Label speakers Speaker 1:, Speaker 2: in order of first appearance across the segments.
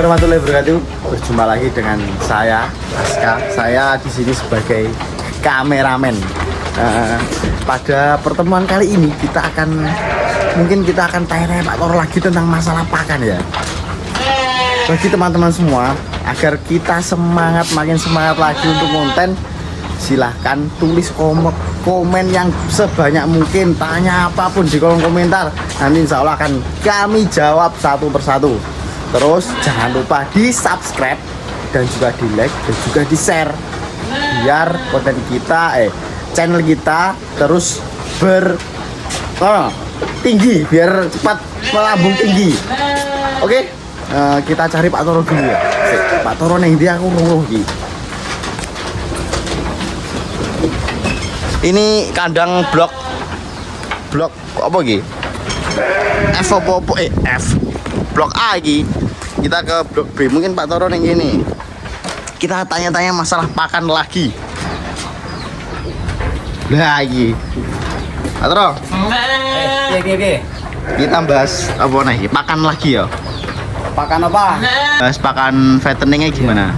Speaker 1: warahmatullahi wabarakatuh. Berjumpa lagi dengan saya, Aska. Saya di sini sebagai kameramen. Pada pertemuan kali ini mungkin kita akan tanya-tanya Pak Toro lagi tentang masalah pakan ya. Bagi teman-teman semua, agar kita makin semangat lagi untuk konten, silahkan tulis komen yang sebanyak mungkin, tanya apapun di kolom komentar. Nanti insya Allah akan kami jawab satu persatu. Terus jangan lupa di subscribe dan juga di like dan juga di share, biar konten kita channel kita terus tinggi, biar cepat melambung tinggi. Oke, kita cari Pak Toro dulu ya. Pak Toro nih, dia aku ngurung gitu. Ini kandang blok apa gitu? F blok A lagi. Kita ke blok B. Mungkin Pak Toro yang gini. Kita tanya-tanya masalah pakan lagi. Lagi. Pak Toro.
Speaker 2: Oke.
Speaker 1: Kita bahas apa nih? Pakan lagi ya.
Speaker 2: Pakan apa?
Speaker 1: Bahas pakan fatteningnya gimana?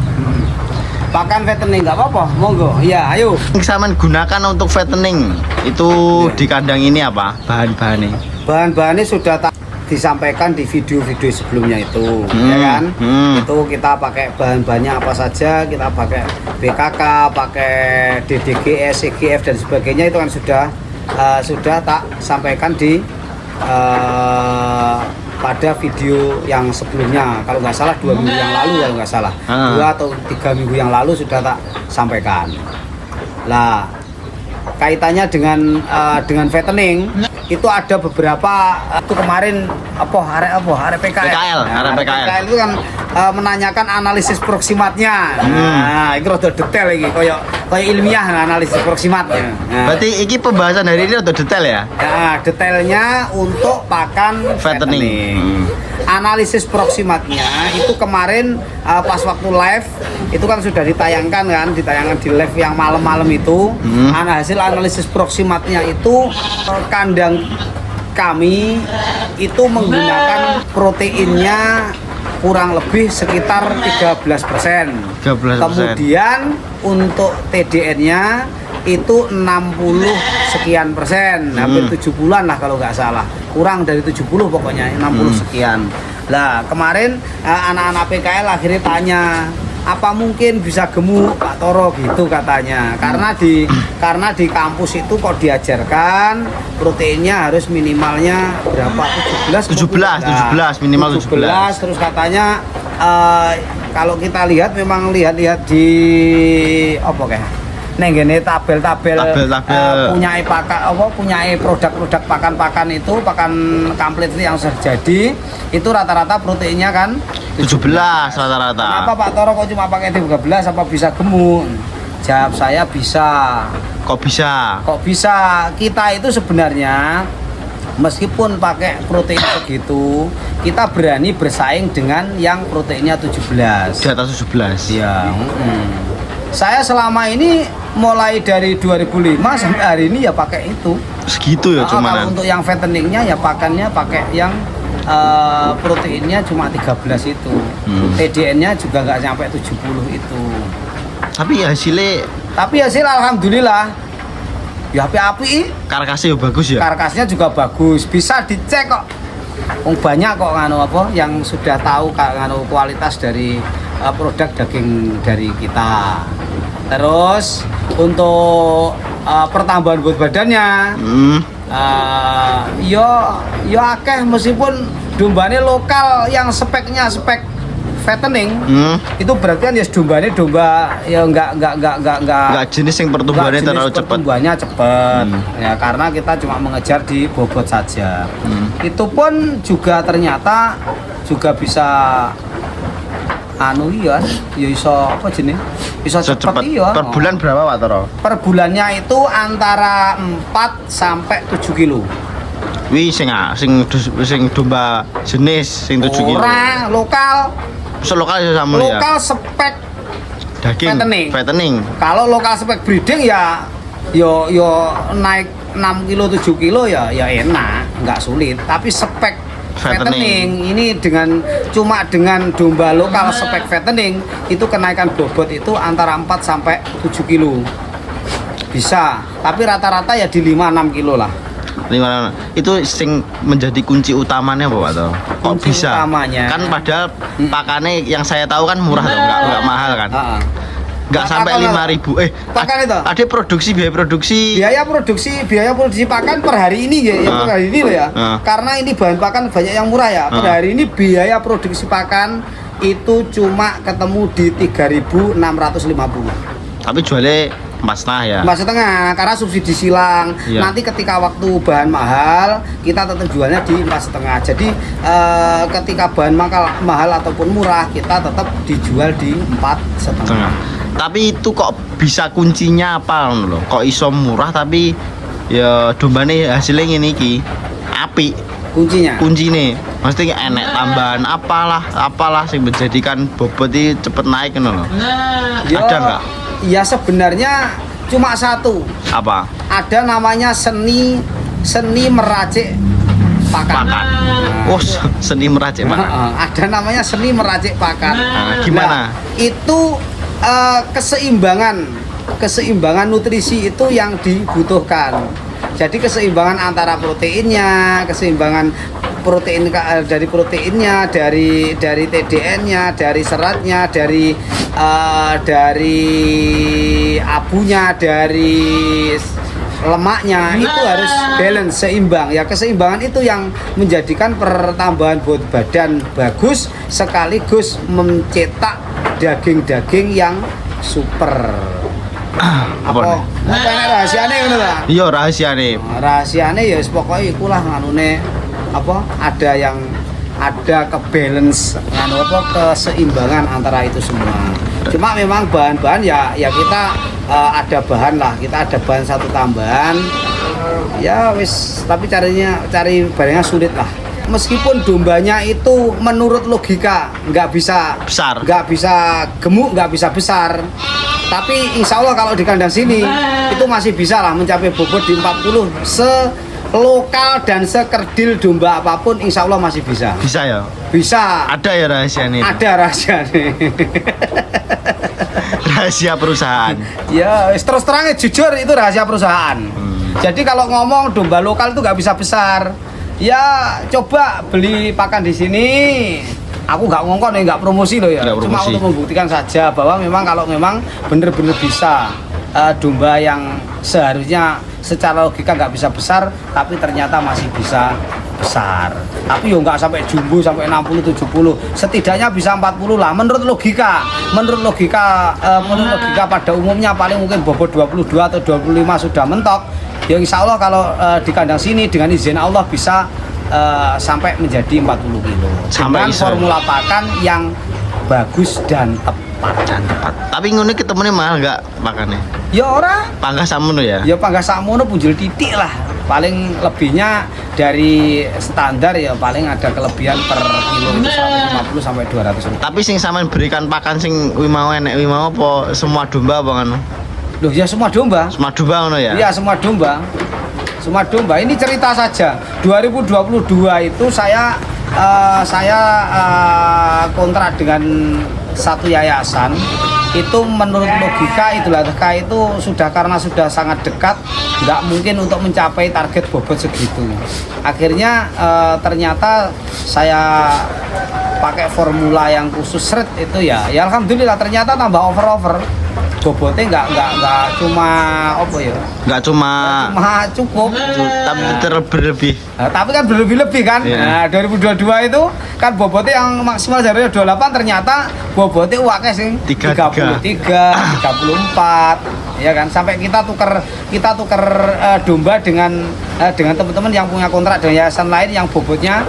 Speaker 2: Pakan fattening nggak apa-apa, monggo. Iya, ayo.
Speaker 1: Yang gunakan untuk fattening itu di kandang ini apa? Bahan-bahannya?
Speaker 2: Bahan-bahannya sudah disampaikan di video-video sebelumnya itu, ya kan? Itu kita pakai bahan-bahannya apa saja, kita pakai BKK, pakai DDGS, EGF dan sebagainya, itu kan sudah tak sampaikan di pada video yang sebelumnya, kalau nggak salah 2 minggu yang lalu, kalau nggak salah 2 atau 3 minggu yang lalu sudah tak sampaikan. Lah, kaitannya dengan fattening itu ada beberapa itu kemarin arek PKL itu kan menanyakan analisis proksimatnya. Nah, itu rada detail lagi, kayak ilmiah analisis proksimatnya. Nah,
Speaker 1: berarti ini pembahasan hari ini udah detail ya?
Speaker 2: Nah, detailnya untuk pakan fattening. Analisis proksimatnya itu kemarin pas waktu live itu kan sudah ditayangkan di live yang malam-malam itu. Hasil analisis proksimatnya itu kandang kami itu menggunakan proteinnya kurang lebih sekitar 13%. Kemudian untuk TDN-nya itu 60 sekian persen, hampir 70-an lah kalau nggak salah, kurang dari 70 pokoknya 60 sekian. Lah kemarin anak-anak PKL akhirnya tanya, apa mungkin bisa gemuk Pak Toro gitu katanya, karena di kampus itu kok diajarkan proteinnya harus minimalnya berapa, 17
Speaker 1: minimal 17.
Speaker 2: Terus katanya kalau kita lihat memang lihat di apa kayak gini tabel-tabel punya produk-produk pakan itu, pakan komplit yang sudah jadi itu rata-rata proteinnya kan
Speaker 1: 17 rata-rata.
Speaker 2: Kenapa Pak Toro kok cuma pakai 13, apa bisa gemuk? Jawab saya bisa.
Speaker 1: Kok bisa?
Speaker 2: Kita itu sebenarnya meskipun pakai protein segitu, kita berani bersaing dengan yang proteinnya 17.
Speaker 1: Di atas 17.
Speaker 2: Iya. Saya selama ini mulai dari 2005 sampai hari ini ya pakai itu.
Speaker 1: Segitu ya cuman.
Speaker 2: Kalau untuk yang fatteningnya ya pakannya pakai yang proteinnya cuma 13 itu. TDN-nya juga nggak sampai 70 itu.
Speaker 1: Tapi
Speaker 2: hasil alhamdulillah ya api-api.
Speaker 1: Karkasnya bagus ya?
Speaker 2: Karkasnya juga bagus, bisa dicek kok. Banyak kok yang sudah tahu kualitas dari produk daging dari kita. Terus untuk pertambahan berat badannya yo akeh, meskipun dombanya lokal yang spek fattening itu berarti kan ya domba ya enggak
Speaker 1: jenis yang pertumbuhannya terlalu cepat.
Speaker 2: Pertumbuhannya cepat. Ya karena kita cuma mengejar di bobot saja. Itu pun juga ternyata juga bisa iso apa jenis? Iso cepat iya.
Speaker 1: Per bulan berapa Pak Toro?
Speaker 2: Per bulannya itu antara 4 sampai 7 kilo.
Speaker 1: Wih, sing domba jenis sing 7 kilo.
Speaker 2: Ora, lokal.
Speaker 1: Lokal ya sama ya.
Speaker 2: Lokal spek
Speaker 1: daging fattening.
Speaker 2: Kalau lokal spek breeding ya yo naik 6 kilo 7 kilo ya enak, nggak sulit. Tapi spek fattening. Ini cuma dengan domba lokal spek fattening itu kenaikan bobot itu antara 4 sampai 7 kilo. Bisa, tapi rata-rata ya di 5-6 kilo lah.
Speaker 1: 5 itu sing menjadi kunci utamanya apa Pak toh? Kok
Speaker 2: Kunci
Speaker 1: bisa?
Speaker 2: utamanya.
Speaker 1: Kan padahal pakannya yang saya tahu kan murah toh, enggak mahal kan. Nggak sampai 5.000.
Speaker 2: Pakan itu.
Speaker 1: Ada biaya produksi.
Speaker 2: Biaya produksi pakan per hari ini ya, per hari ini loh ya. Karena ini bahan pakan banyak yang murah ya. Per hari ini biaya produksi pakan itu cuma ketemu di 3.650.
Speaker 1: Tapi jualnya 4,5 ya.
Speaker 2: 4,5 karena subsidi silang.
Speaker 1: Iya.
Speaker 2: Nanti ketika waktu bahan mahal, kita tetap jualnya di 4,5. Jadi ketika bahan mahal ataupun murah, kita tetap dijual di 4,5.
Speaker 1: Tapi itu kok bisa kuncinya apa loh? Kok iso murah tapi ya dombane hasilnya ngene iki. Apik. Kuncinya mesti enek tambahan apalah sing menjadikan bobot ini cepet naik ngono loh. Ada nggak?
Speaker 2: Ya sebenarnya cuma satu.
Speaker 1: Apa?
Speaker 2: Ada namanya seni meracik pakan.
Speaker 1: Oh, seni meracik pakan.
Speaker 2: Ada namanya seni meracik pakan.
Speaker 1: Gimana?
Speaker 2: Itu keseimbangan nutrisi itu yang dibutuhkan. Jadi keseimbangan antara proteinnya, keseimbangan dari proteinnya, dari TDN-nya, dari seratnya, dari abunya, dari lemaknya itu harus balance, seimbang. Ya keseimbangan itu yang menjadikan pertambahan bobot badan bagus sekaligus mencetak daging-daging yang super. Apa rahasiane ngono ta?
Speaker 1: Iya, rahasiane.
Speaker 2: Rahasiane ya pokoke iku lah nganune ada kebalance keseimbangan antara itu semua. Cuma memang bahan-bahan ya kita ada bahan satu tambahan. Ya wis, tapi cari barangnya sulit lah. Meskipun dombanya itu menurut logika nggak bisa
Speaker 1: besar,
Speaker 2: nggak bisa gemuk, nggak bisa besar, tapi insya Allah kalau di kandang sini itu masih bisa lah mencapai bobot di 40 selokal dan sekerdil domba apapun, insya Allah masih bisa.
Speaker 1: Bisa ya?
Speaker 2: Bisa.
Speaker 1: Ada ya rahasianya?
Speaker 2: Ada rahasianya.
Speaker 1: Rahasia perusahaan.
Speaker 2: Ya terus terangnya jujur itu rahasia perusahaan. Jadi kalau ngomong domba lokal itu nggak bisa besar. Ya coba beli pakan di sini. Aku nggak ngongkon ya, nggak promosi loh ya. Cuma untuk membuktikan saja bahwa memang kalau memang bener-bener bisa domba yang seharusnya secara logika nggak bisa besar, tapi ternyata masih bisa besar. Tapi yo nggak sampai jumbo sampai 60-70, setidaknya bisa 40 lah. Menurut logika pada umumnya paling mungkin bobot 22 atau 25 sudah mentok. Ya insya Allah kalau di kandang sini dengan izin Allah bisa sampai menjadi 40 kilo dengan formula pakan yang bagus dan tepat.
Speaker 1: Tapi ngono ketemunya mahal nggak makannya?
Speaker 2: Ya ora.
Speaker 1: Pangkas samono ya?
Speaker 2: Ya pangkas samono punjul titik lah. Paling lebihnya dari standar ya paling ada kelebihan per kilo itu 150 sampai 200 rupiah.
Speaker 1: Tapi sing sampean berikan pakan sing wimau apa semua domba apa ngono?
Speaker 2: Loh ya semua domba.
Speaker 1: Semua domba ngono ya?
Speaker 2: Iya semua domba. Semua domba. Ini cerita saja. 2022 itu saya kontrak dengan satu yayasan. Itu menurut logika Idul Adha itu karena sudah sangat dekat, nggak mungkin untuk mencapai target bobot segitu. Akhirnya ternyata saya pakai formula yang khusus seret itu ya alhamdulillah ternyata tambah over. Bobotnya nggak cuma apa ya? Nggak cuma cukup,
Speaker 1: tapi berlebih.
Speaker 2: Nah, tapi kan berlebih kan. Yeah. Nah, 2022 itu kan bobotnya yang maksimal dari 28 ternyata bobotnya uangnya sing 33, 34. Ya kan sampai kita tuker domba dengan teman-teman yang punya kontrak dengan yayasan lain yang bobotnya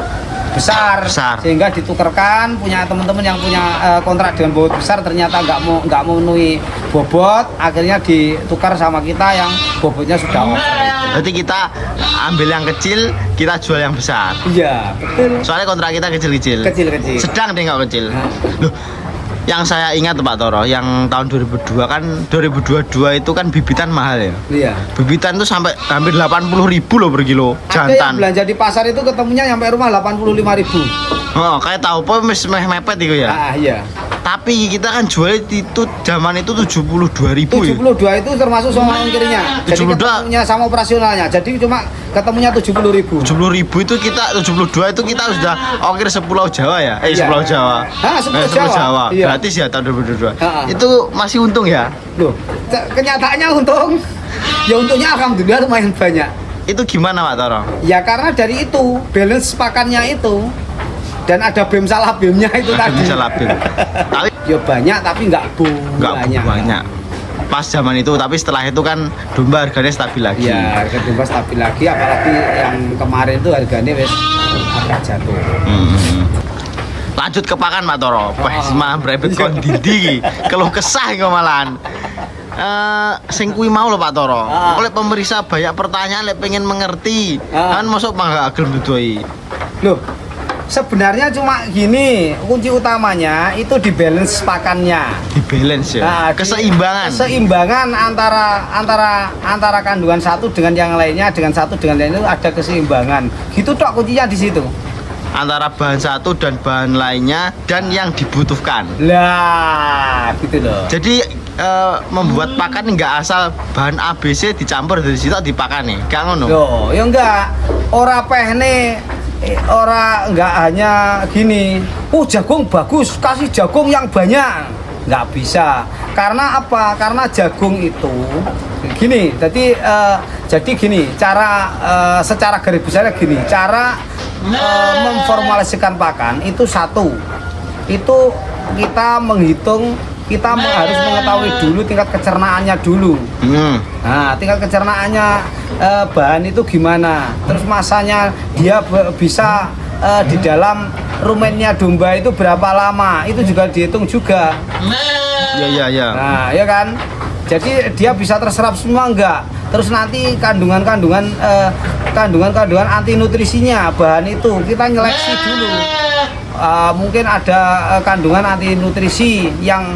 Speaker 2: besar. Sehingga ditukerkan punya teman-teman yang punya kontrak dengan bobot besar ternyata nggak mau memenuhi bobot, akhirnya ditukar sama kita yang bobotnya sudah over.
Speaker 1: Berarti kita ambil yang kecil, kita jual yang besar.
Speaker 2: Iya betul.
Speaker 1: Soalnya kontrak kita kecil-kecil.
Speaker 2: Kecil-kecil.
Speaker 1: Sedang deh nggak kecil. Loh, Yang saya ingat Pak Toro, yang tahun 2022 itu kan bibitan mahal ya.
Speaker 2: Iya.
Speaker 1: Bibitan itu sampai hampir 80.000 loh per kilo
Speaker 2: Ada yang
Speaker 1: jantan.
Speaker 2: belanja di pasar itu ketemunya sampai rumah 85.000.
Speaker 1: Oh, kayak tahu apa mepet itu ya.
Speaker 2: Iya.
Speaker 1: Tapi kita kan jual itu zaman itu 72.000 ya.
Speaker 2: 72 itu termasuk sama ongkirnya. Jadi
Speaker 1: 72.
Speaker 2: ketemunya sama operasionalnya. Jadi cuma ketemunya 70.000.
Speaker 1: 70.000 itu kita 72 itu kita sudah ongkir sepulau Jawa ya.
Speaker 2: Iya.
Speaker 1: Sepulau Jawa.
Speaker 2: Sepulau
Speaker 1: Sepulau
Speaker 2: Jawa.
Speaker 1: Jawa.
Speaker 2: Iya.
Speaker 1: Gratis ya tahun 2022.
Speaker 2: Ha.
Speaker 1: Itu masih untung ya.
Speaker 2: Loh, kenyataannya untung. Ya untungnya alhamdulillah lumayan banyak.
Speaker 1: Itu gimana Pak Toro?
Speaker 2: Ya karena dari itu balance pakannya itu dan ada BEM salah BEM-nya itu tadi.
Speaker 1: Bisa labil. Tapi
Speaker 2: Ya banyak tapi nggak
Speaker 1: banyak. Pas zaman itu, tapi setelah itu kan domba harganya stabil lagi.
Speaker 2: Ya harga domba stabil lagi, apalagi yang kemarin itu harganya wes agak jatuh.
Speaker 1: Lanjut ke pakan Pak Toro. Wes mah brebet kon dindi kalau kesah kok malahan. Sing kuwi mau lho Pak Toro. Oleh pemeriksa banyak pertanyaan lek pengen mengerti. Kan masuk mah gak gelem dudoi.
Speaker 2: Loh, sebenarnya cuma gini, kunci utamanya itu di balance pakannya.
Speaker 1: Di balance ya. Keseimbangan
Speaker 2: antara kandungan satu dengan yang lainnya, dengan satu dengan lainnya itu ada keseimbangan. Gitu tok kuncinya di situ.
Speaker 1: Antara bahan satu dan bahan lainnya dan yang dibutuhkan.
Speaker 2: Lah, gitu loh.
Speaker 1: Jadi membuat pakan nggak asal bahan ABC dicampur dari situ dipakan nih, gak ngono.
Speaker 2: Loh, ya enggak. Ora pehne ora enggak hanya gini. Jagung bagus, kasih jagung yang banyak. Nggak bisa. Karena apa? Karena jagung itu gini. Jadi gini, cara secara garis besarnya gini. Cara memformulasikan pakan itu satu. Itu kita menghitung, kita harus mengetahui dulu tingkat kecernaannya dulu. Nah, tingkat kecernaannya bahan itu gimana? Terus masanya dia bisa di dalam rumennya domba itu berapa lama? Itu juga dihitung juga.
Speaker 1: Ya.
Speaker 2: Nah, ya kan? Jadi dia bisa terserap semua enggak? Terus nanti kandungan anti nutrisinya bahan itu kita nyeleksi dulu. Mungkin ada kandungan anti nutrisi yang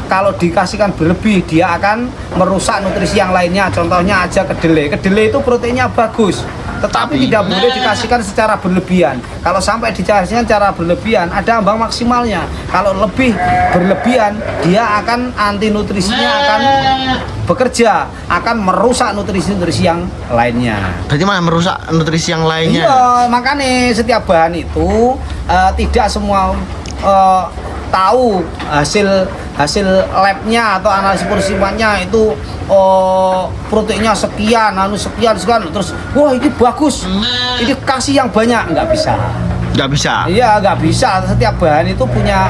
Speaker 2: kalau dikasihkan berlebih dia akan merusak nutrisi yang lainnya. Contohnya aja kedelai. Kedelai itu proteinnya bagus, tetapi tidak boleh dikasihkan secara berlebihan. Kalau sampai dikasihkan secara berlebihan ada ambang maksimalnya. Kalau lebih berlebihan dia akan anti nutrisinya akan bekerja, akan merusak nutrisi-nutrisi yang lainnya.
Speaker 1: Berarti malah merusak nutrisi yang lainnya.
Speaker 2: Iya, makanya setiap bahan itu tidak semua tahu hasil labnya atau analisis persipannya itu proteinnya sekian, sekian terus wah ini bagus, ini kasih yang banyak. Nggak bisa.
Speaker 1: Iya,
Speaker 2: nggak bisa. Setiap bahan itu punya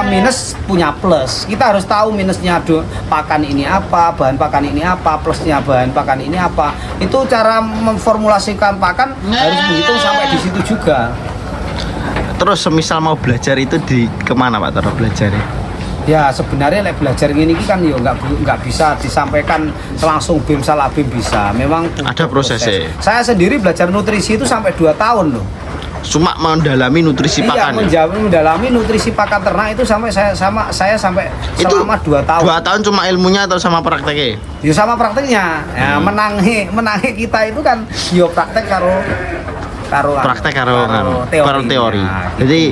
Speaker 2: minus, punya plus. Kita harus tahu minusnya pakan ini apa, bahan pakan ini apa, plusnya bahan pakan ini apa. Itu cara memformulasikan pakan harus menghitung sampai di situ juga.
Speaker 1: Terus semisal mau belajar itu di kemana Pak Toro belajarnya?
Speaker 2: Ya sebenarnya belajar ini kan ya nggak bisa disampaikan langsung BEM salah BEM bisa. Memang
Speaker 1: ada prosesnya.
Speaker 2: Saya sendiri belajar nutrisi itu sampai 2 tahun loh.
Speaker 1: Cuma mendalami nutrisi pakan.
Speaker 2: Iya, mendalami nutrisi pakan ternak itu sampai saya sampai selama 2 tahun.
Speaker 1: 2 tahun cuma ilmunya atau sama prakteknya?
Speaker 2: Ya sama prakteknya. Ya, menangi kita itu kan yo praktek karo teori. Nah,
Speaker 1: jadi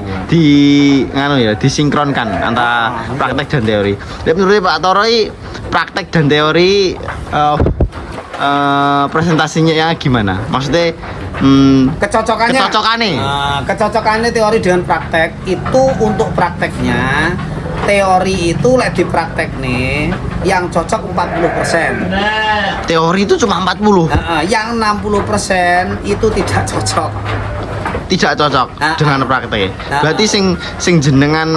Speaker 1: disinkronkan antara praktek dan teori. Jadi menurut Pak Toro praktek dan teori presentasinya ya gimana? Maksudnya
Speaker 2: kecocokannya teori dengan praktek itu untuk prakteknya. Teori itu di praktek nih yang cocok 40%.
Speaker 1: Teori itu cuma 40.
Speaker 2: Yang 60% itu tidak cocok.
Speaker 1: Tidak cocok dengan praktek. Berarti sing jenengan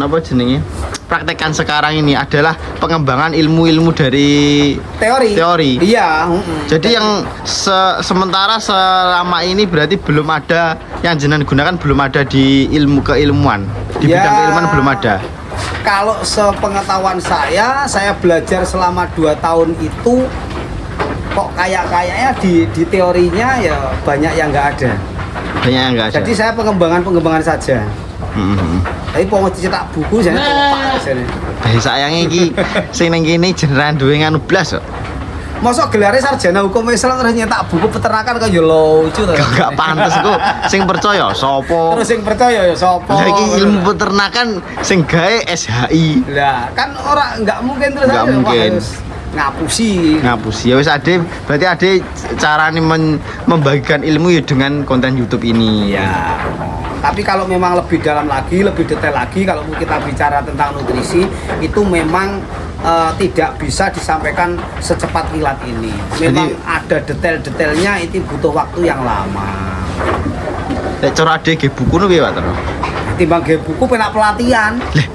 Speaker 1: apa jenenge? Praktekkan sekarang ini adalah pengembangan ilmu-ilmu dari teori.
Speaker 2: Iya.
Speaker 1: Jadi yang sementara selama ini berarti belum ada yang jenengan gunakan, belum ada di ilmu keilmuan. Di bidang keilmuan belum ada.
Speaker 2: Kalau sepengetahuan saya belajar selama 2 tahun itu kok kayaknya di teorinya ya banyak yang nggak ada.
Speaker 1: Banyak yang nggak ada.
Speaker 2: Jadi saya pengembangan saja. Tapi mau dicetak buku jane tepak jane.
Speaker 1: Sayangnya iki sing ning kene jenengan duwe nganu blas kok.
Speaker 2: Mosok gelare sarjana hukum Islam terus nyetak buku peternakan kan ya lucu to.
Speaker 1: Gak pantes kok. Sing percaya sapa?
Speaker 2: Terus sing percaya ya sapa?
Speaker 1: Lah iki ilmu peternakan sing gawe SHI.
Speaker 2: Lah, kan nggak mungkin terus
Speaker 1: Nggak
Speaker 2: aja, Wah,
Speaker 1: mungkin.
Speaker 2: harus ngapusi.
Speaker 1: Ngapusi ya wis Ade, berarti Ade carane membagikan ilmu ya dengan konten YouTube ini.
Speaker 2: Iya. Tapi kalau memang lebih dalam lagi, lebih detail lagi, kalau kita bicara tentang nutrisi, itu memang tidak bisa disampaikan secepat kilat ini. Memang ada detail-detailnya, itu butuh waktu yang lama.
Speaker 1: Nek cara Ade ge buku piye, Pak Tero?
Speaker 2: Timbang ge buku penak pelatihan.
Speaker 1: Lah,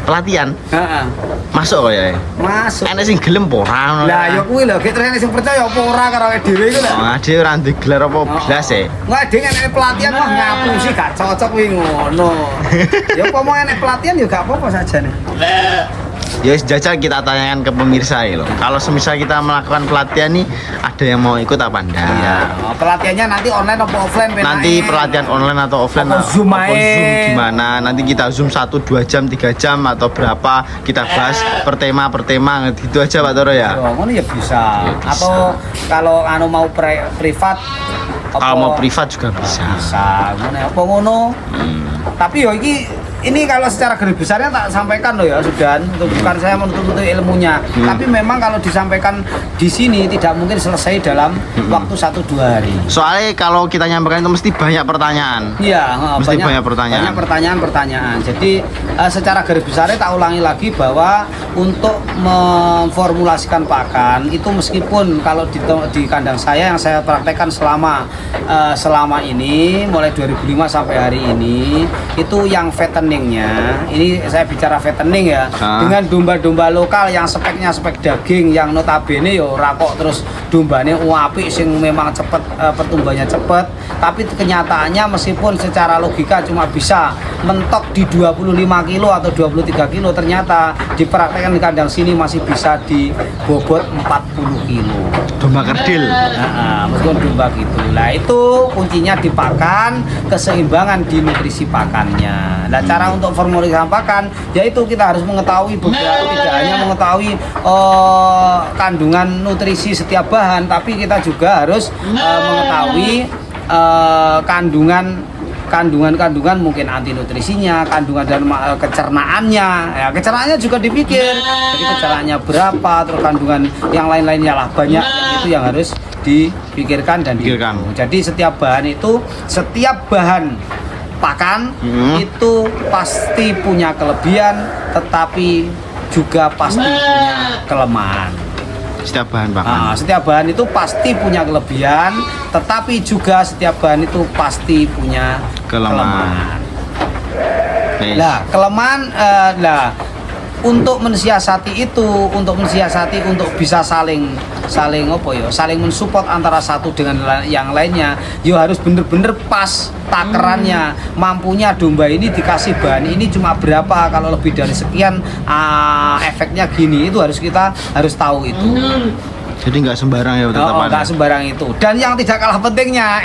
Speaker 1: pelatihan
Speaker 2: Heeh.
Speaker 1: masuk kok ya.
Speaker 2: Masuk.
Speaker 1: Enek sing gelem apa ora ngono.
Speaker 2: Lah ya kuwi lho, gek terus sing percaya apa ora karo awake dhewe iku lho.
Speaker 1: Oh, Ade ora ndek gelar apa blas e.
Speaker 2: Nggak ada yang pelatihan wah ngapusi gak cocok wih ngono. Ya apa mau enek pelatihan ya gak apa-apa saja nih.
Speaker 1: Ya wis jajal kita tanyakan ke pemirsa ya loh. Kalau semisal kita melakukan pelatihan nih, ada yang mau ikut apa enggak?
Speaker 2: Iya. Pelatihannya nanti online atau offline?
Speaker 1: Nanti pelatihan online atau offline
Speaker 2: Apa Zoom ae?
Speaker 1: gimana? Nanti kita Zoom 1-2 jam, 3 jam atau berapa kita bahas per tema gitu aja Pak Toro ya.
Speaker 2: Oh, ngono ya bisa.
Speaker 1: Ya, bisa.
Speaker 2: Atau kalau anu mau privat
Speaker 1: Kalau mau privat juga bisa.
Speaker 2: bisa. Ngono apa ngono? Tapi yo ini kalau secara garis besarnya tak sampaikan loh ya sudah, bukan saya menuntut ilmunya, tapi memang kalau disampaikan di sini tidak mungkin selesai dalam waktu 1-2 hari.
Speaker 1: Soalnya kalau kita nyampaikan itu mesti banyak pertanyaan.
Speaker 2: Iya,
Speaker 1: Mesti banyak pertanyaan.
Speaker 2: Banyak pertanyaan. Jadi secara garis besarnya tak ulangi lagi bahwa untuk memformulasikan pakan itu meskipun kalau di kandang saya yang saya praktekkan selama ini mulai 2005 sampai hari ini itu yang fatteningnya, ini saya bicara fattening ya, dengan domba-domba lokal yang speknya spek daging yang notabene yo rakok terus dombanya apik sing memang cepet pertumbuhannya cepet, tapi kenyataannya meskipun secara logika cuma bisa mentok di 25 kilo atau 23 kilo, ternyata dipraktekkan di kandang sini masih bisa di bobot 40 kilo.
Speaker 1: Domba kerdil.
Speaker 2: Meskipun domba gitu. Nah itu kuncinya di pakan, keseimbangan di nutrisi pakannya. Nah cara untuk formulasi pakan, yaitu kita harus mengetahui beberapa, tidak hanya mengetahui kandungan nutrisi setiap bahan, tapi kita juga harus mengetahui kandungan mungkin anti nutrisinya, kandungan dan kecernaannya. Ya, kecernaannya juga dipikir. Jadi kecernaannya berapa, terus kandungan yang lain-lainnya lah banyak yang itu yang harus dipikirkan dan dihitung. Jadi setiap bahan pakan itu pasti punya kelebihan, tetapi juga pasti punya kelemahan.
Speaker 1: Setiap bahan pakan.
Speaker 2: Setiap bahan itu pasti punya kelebihan, tetapi juga setiap bahan itu pasti punya kelemahan. Nah, kelemahan untuk mensiasati untuk bisa saling mensupport antara satu dengan yang lainnya, yo harus bener-bener pas takarannya, mampunya domba ini dikasih bahan ini cuma berapa, kalau lebih dari sekian efeknya gini, itu kita harus tahu itu.
Speaker 1: Jadi nggak sembarang ya tetap
Speaker 2: nggak sembarang itu. Dan yang tidak kalah pentingnya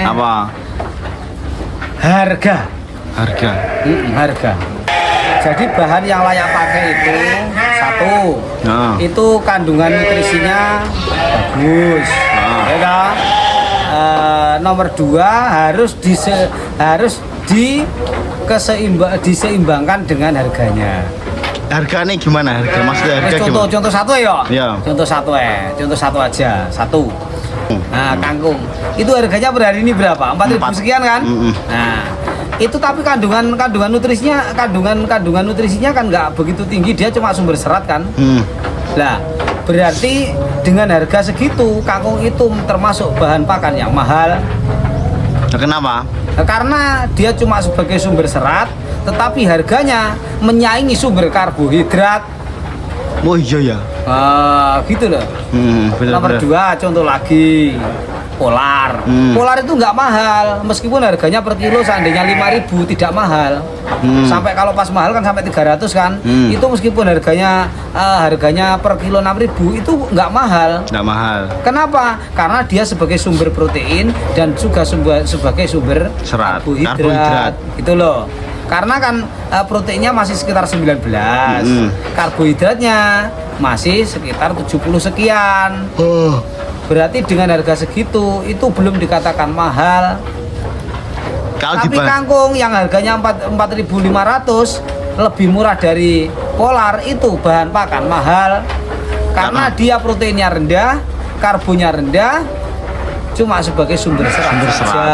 Speaker 1: apa?
Speaker 2: Harga. Harga. Jadi bahan yang layak pakai itu satu, itu kandungan nutrisinya bagus, ya kan? Nomor dua harus diseimbangkan dengan harganya.
Speaker 1: Harganya gimana? Maksudnya harga gimana?
Speaker 2: Contoh satu ya?
Speaker 1: Ya.
Speaker 2: Contoh satu aja. Nah, kangkung itu harganya per hari ini berapa? 4.000 sekian kan? Nah, itu tapi kandungan nutrisinya kan nggak begitu tinggi, dia cuma sumber serat kan. Nah, berarti dengan harga segitu kangkung itu termasuk bahan pakan yang mahal.
Speaker 1: Kenapa?
Speaker 2: Karena dia cuma sebagai sumber serat, tetapi harganya menyaingi sumber karbohidrat.
Speaker 1: Oh iya ya.
Speaker 2: Gitu loh. Nomor dua, contoh lagi, Polar. Polar itu nggak mahal, meskipun harganya per kilo seandainya 5.000 tidak mahal. Sampai kalau pas mahal kan sampai 300 kan. Itu meskipun harganya per kilo 6.000 itu nggak mahal.
Speaker 1: Nggak mahal.
Speaker 2: Kenapa? Karena dia sebagai sumber protein dan juga sebagai sumber
Speaker 1: serat,
Speaker 2: karbohidrat. Gitu loh. Karena kan proteinnya masih sekitar 19. Karbohidratnya masih sekitar 70 sekian. Berarti dengan harga segitu itu belum dikatakan mahal. Tapi kangkung yang harganya 4.500 lebih murah dari Polar itu bahan pakan mahal. Karena dia proteinnya rendah, karbonya rendah, cuma sebagai sumber serat saja.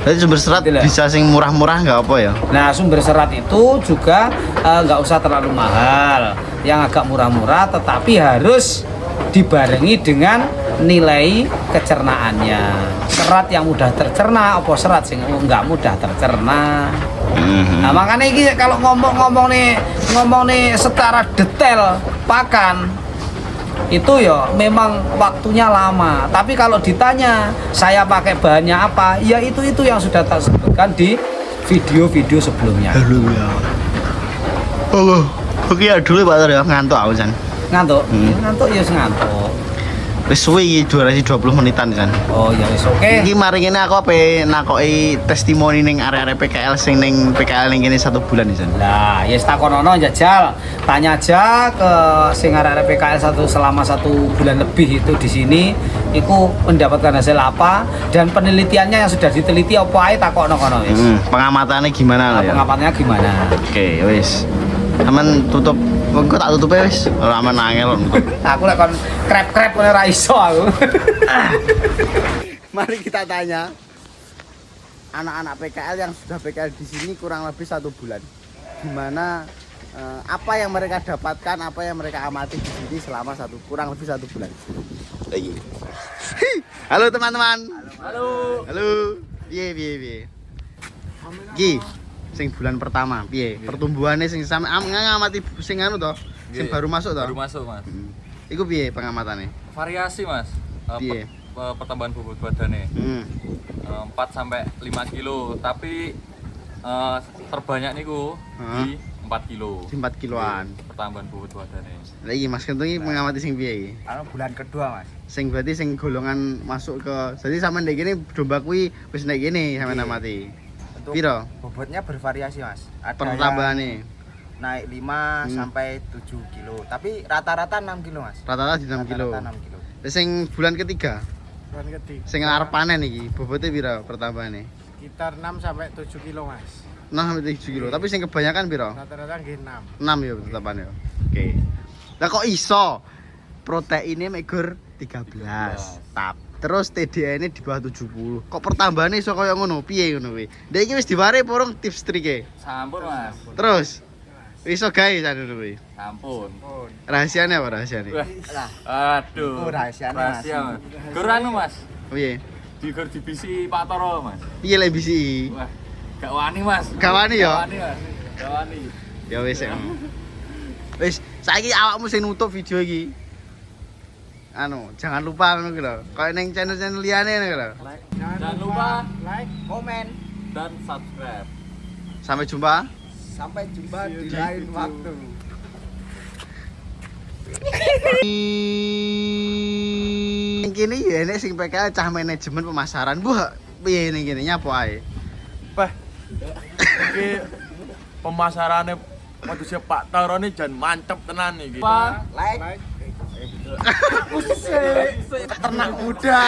Speaker 1: Jadi sumber serat bisa sing murah-murah nggak apa ya?
Speaker 2: Nah, sumber serat itu juga nggak usah terlalu mahal, yang agak murah-murah, tetapi harus dibarengi dengan nilai kecernaannya. Serat yang mudah tercerna, apa serat sing nggak mudah tercerna. Nah, makanya ini kalau ngomong nih secara detail pakan itu ya memang waktunya lama, tapi kalau ditanya saya pakai bahannya apa, ya itu yang sudah tak sebutkan di video-video sebelumnya.
Speaker 1: Oke ya dulu Pak ya, ngantuk aku San.
Speaker 2: Ngantuk? Ngantuk ya ngantuk.
Speaker 1: Wis suwi iki durasi 20 menitan San.
Speaker 2: Oh ya wis oke.
Speaker 1: Iki mari ngene aku ape nakoki testimoni ning area-area PKL sing ning PKL ning kene 1 bulan San.
Speaker 2: Lah, ya takonono jajal. Tanya aja ke sing area PKL selama 1 bulan lebih itu di sini, iku mendapatkan hasil apa dan penelitiannya yang sudah diteliti apa ae takokno kono wis.
Speaker 1: Pengamatannya gimana ya?
Speaker 2: Pengamatannya gimana?
Speaker 1: Oke, wis. Aman tutup. Kok tak tutup wis. Ora aman angel nutup.
Speaker 2: Aku lek kon krep-krep ora iso aku.
Speaker 1: Mari kita tanya anak-anak PKL yang sudah PKL di sini kurang lebih 1 bulan. Gimana apa yang mereka dapatkan, apa yang mereka amati di sini selama kurang lebih 1 bulan. Lagi. Halo teman-teman. Halo. Piye. Ki, sing bulan pertama piye? Pertumbuhannya sing sampe ngamati sing anu to, sing baru masuk to?
Speaker 3: Baru masuk, Mas.
Speaker 1: Iku piye pengamatannya?
Speaker 3: Variasi, Mas.
Speaker 1: Piye?
Speaker 3: Pertambahan bobot badannya 4 sampai 5 kilo, tapi terbanyak niku di 4 kilo.
Speaker 1: Di 4 kiloan.
Speaker 3: Pertambahan bobot badannya.
Speaker 1: Lah iki Mas Kentung iki mengamati sing piye iki?
Speaker 2: Anu bulan kedua, Mas.
Speaker 1: Sing berarti sing golongan masuk ke. Jadi sampean ndek kene domba kuwi wis ndek kene sampean amati. Piro?
Speaker 4: Bobotnya bervariasi Mas. Ada
Speaker 1: Pertambahane
Speaker 4: yang naik 5 sampai 7 kilo. Tapi rata-rata 6 kilo Mas.
Speaker 1: rata-rata di 6 kilo.
Speaker 4: Rata-rata 6 kilo.
Speaker 1: Lah sing bulan ketiga,
Speaker 4: Bulan ketiga.
Speaker 1: sing arep panen iki, bobotnya piro pertambahane?
Speaker 4: Sekitar 6 sampai 7 kilo Mas.
Speaker 1: 6 sampai 7 kilo. Tapi sing kebanyakan piro?
Speaker 4: Rata-rata nggih 6.
Speaker 1: 6 ya tetapane ya. Oke. Lah kok iso proteinnya megur 13. Terus TDN-nya di bawah 70. Kok pertambahannya iso kaya ngono? Piye ngono kuwi? Ndek iki wis diware porong tips trike.
Speaker 3: Sampun, Mas.
Speaker 1: Terus iso gawe jan ngono kuwi.
Speaker 3: Sampun.
Speaker 1: Rahasianya apa rahasianya?
Speaker 3: Aduh.
Speaker 4: Rahasianya, Mas.
Speaker 3: Rahasia, Mas. Gur anu, Mas.
Speaker 1: Piye?
Speaker 3: Digur dibisi Pak Toro, Mas.
Speaker 1: Piye lek bisi?
Speaker 3: Wah, gak wani, Mas.
Speaker 1: Gak wani ya?
Speaker 3: Gak wani, Mas. Gak wani.
Speaker 1: Ya wis ya. Wis, saiki awakmu sing nutup video iki. Jangan lupa ngono ki lho. Kayak ning channel-channel liyane ngono ki lho.
Speaker 3: Jangan lupa
Speaker 4: like, komen.
Speaker 3: dan subscribe.
Speaker 1: Sampai jumpa.
Speaker 4: Sampai jumpa di lain waktu.
Speaker 1: Ning kene ya enek sing PKL cah manajemen pemasaran. Wah, piye ning kene nyapo ae?
Speaker 5: Pak, iki pemasarane manusia Pak Taro ini jan mantep tenan iki.
Speaker 3: Pak,
Speaker 4: Like.
Speaker 1: Ternak muda.